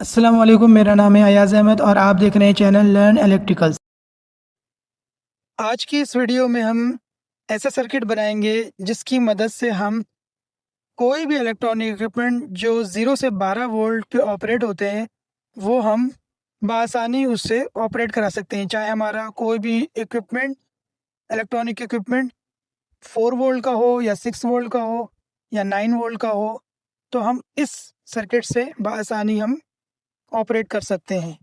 अस्सलाम वालेकुम, मेरा नाम है अयाज़ अहमद और आप देख रहे हैं चैनल लर्न इलेक्ट्रिकल्स। आज की इस वीडियो में हम ऐसा सर्किट बनाएंगे जिसकी मदद से हम कोई भी इलेक्ट्रॉनिक इक्विपमेंट जो 0 से 12 वोल्ट पे ऑपरेट होते हैं वो हम बआसानी उससे ऑपरेट करा सकते हैं। चाहे हमारा कोई भी इक्विपमेंट इलेक्ट्रॉनिक इक्विपमेंट 4 वोल्ट का हो या 6 वोल्ट का हो या 9 वोल्ट का हो, तो हम इस सर्किट से बआसानी हम ऑपरेट कर सकते हैं।